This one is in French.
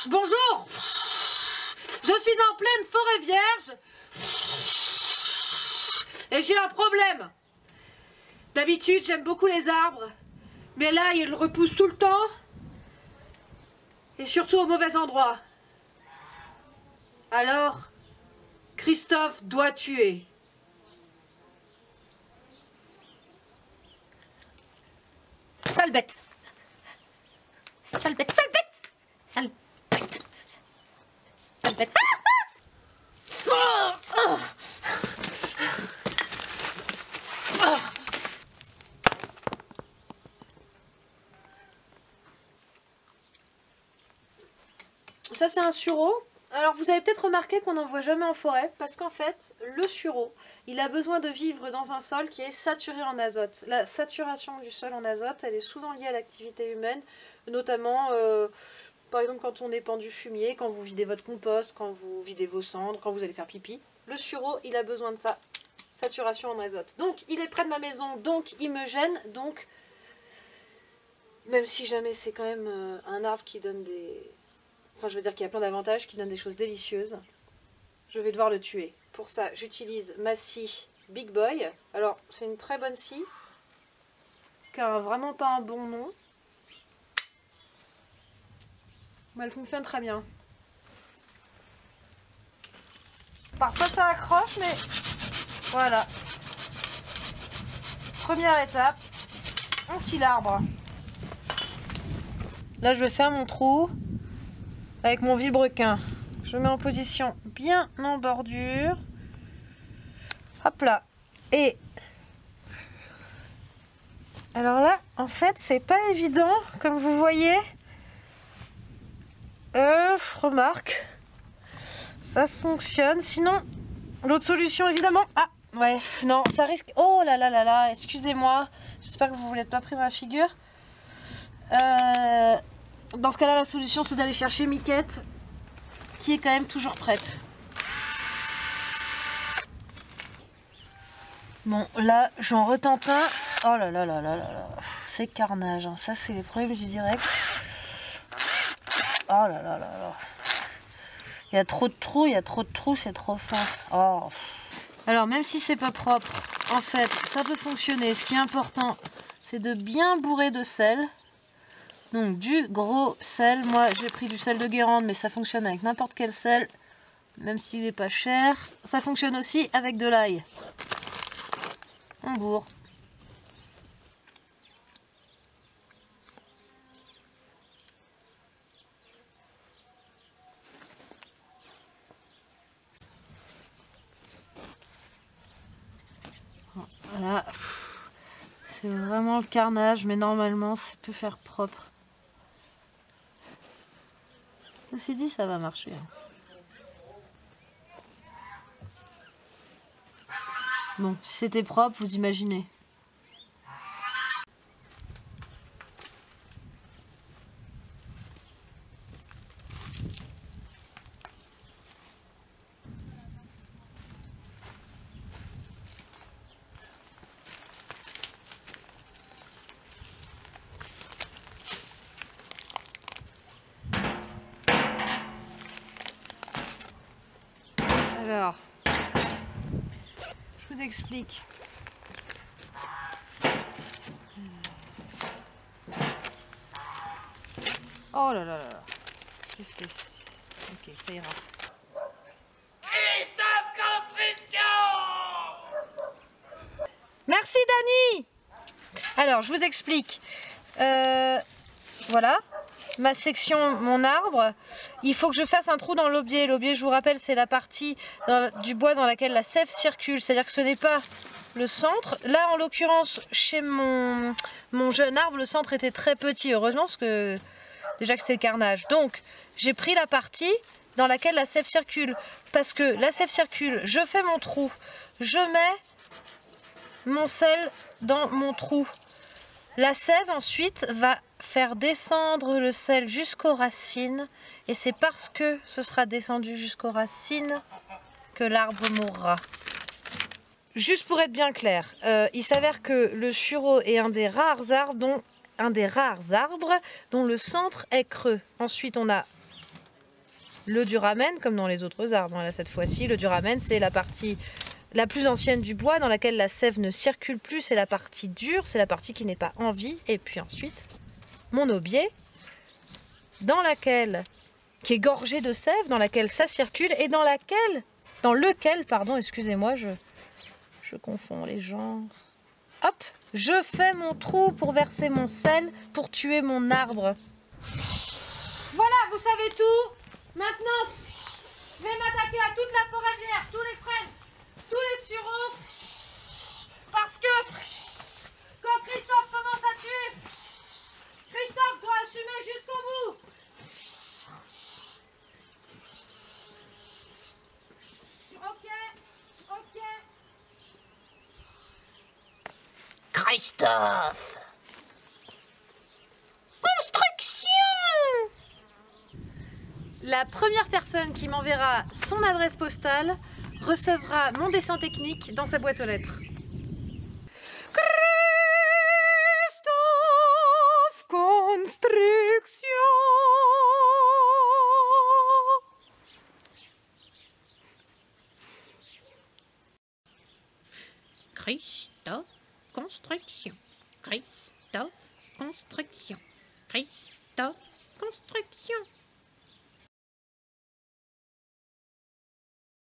Bonjour. Je suis en pleine forêt vierge. Et j'ai un problème. D'habitude, j'aime beaucoup les arbres. Mais là, ils repoussent tout le temps. Et surtout au mauvais endroit. Alors, Christophe doit tuer. Sale bête. Sale bête, sale bête. Sale bête. Sale bête. Ça, c'est un sureau. Alors, vous avez peut-être remarqué qu'on n'en voit jamais en forêt, parce qu'en fait, le sureau, il a besoin de vivre dans un sol qui est saturé en azote. La saturation du sol en azote, elle est souvent liée à l'activité humaine, notamment, par exemple, quand on épand du fumier, quand vous videz votre compost, quand vous videz vos cendres, quand vous allez faire pipi. Le sureau, il a besoin de ça, saturation en azote. Donc, il est près de ma maison, donc il me gêne, donc, même si jamais c'est quand même un arbre qui donne des... Enfin, je veux dire qu'il y a plein d'avantages qui donnent des choses délicieuses. Je vais devoir le tuer. Pour ça, j'utilise ma scie Big Boy. Alors, c'est une très bonne scie, qui a vraiment pas un bon nom. Mais elle fonctionne très bien. Parfois, ça accroche, mais voilà. Première étape, on scie l'arbre. Là, je vais faire mon trou. Avec mon vilebrequin, je mets en position bien en bordure. Hop là. Et alors là, en fait, c'est pas évident, comme vous voyez. Remarque, ça fonctionne. Sinon, l'autre solution, évidemment. Ah, ouais, non, ça risque. Oh là là là là, excusez-moi. J'espère que vous ne voulez pas pris ma figure. Dans ce cas-là, la solution, c'est d'aller chercher Miquette, qui est quand même toujours prête. Bon, là, j'en retente un. Oh là là là là là là. C'est carnage, hein. Ça, c'est les problèmes du direct. Oh là là là là. Il y a trop de trous, c'est trop fin. Oh. Alors, même si c'est pas propre, en fait, ça peut fonctionner. Ce qui est important, c'est de bien bourrer de sel. Donc du gros sel, moi j'ai pris du sel de Guérande, mais ça fonctionne avec n'importe quel sel, même s'il n'est pas cher. Ça fonctionne aussi avec de l'ail. On bourre. Voilà. C'est vraiment le carnage, mais normalement ça peut faire propre. Ceci dit, ça va marcher. Bon, si c'était propre, vous imaginez. Alors, je vous explique. Oh là là là là. Qu'est-ce que c'est? Ok, ça ira. Christophe Construction! Merci Dani. Alors, je vous explique. Voilà. Ma section, mon arbre, il faut que je fasse un trou dans l'aubier. L'aubier, je vous rappelle, c'est la partie du bois dans laquelle la sève circule. C'est-à-dire que ce n'est pas le centre. Là, en l'occurrence, chez mon jeune arbre, le centre était très petit. Heureusement, parce que déjà que c'est le carnage. Donc, j'ai pris la partie dans laquelle la sève circule. Parce que la sève circule, je fais mon trou. Je mets mon sel dans mon trou. La sève, ensuite, va faire descendre le sel jusqu'aux racines, et c'est parce que ce sera descendu jusqu'aux racines que l'arbre mourra. Juste pour être bien clair, il s'avère que le sureau est un des rares arbres dont le centre est creux. Ensuite, on a le duramen, comme dans les autres arbres. Là, cette fois-ci, le duramen, c'est la partie la plus ancienne du bois dans laquelle la sève ne circule plus. C'est la partie dure, c'est la partie qui n'est pas en vie. Et puis ensuite, mon aubier, qui est gorgé de sève, dans laquelle ça circule et dans lequel, pardon, excusez-moi, je confonds les genres. Hop, je fais mon trou pour verser mon sel, pour tuer mon arbre. Voilà, vous savez tout. Maintenant, je vais m'attaquer à toute la forêt vierge, tous les frênes, tous les sureaux. Parce que quand Christophe commence à tuer, Christophe doit assumer jusqu'au bout. Ok. Christophe. Construction. La première personne qui m'enverra son adresse postale recevra mon dessin technique dans sa boîte aux lettres. Christophe Construction. Christophe Construction. Christophe Construction. Christophe Construction.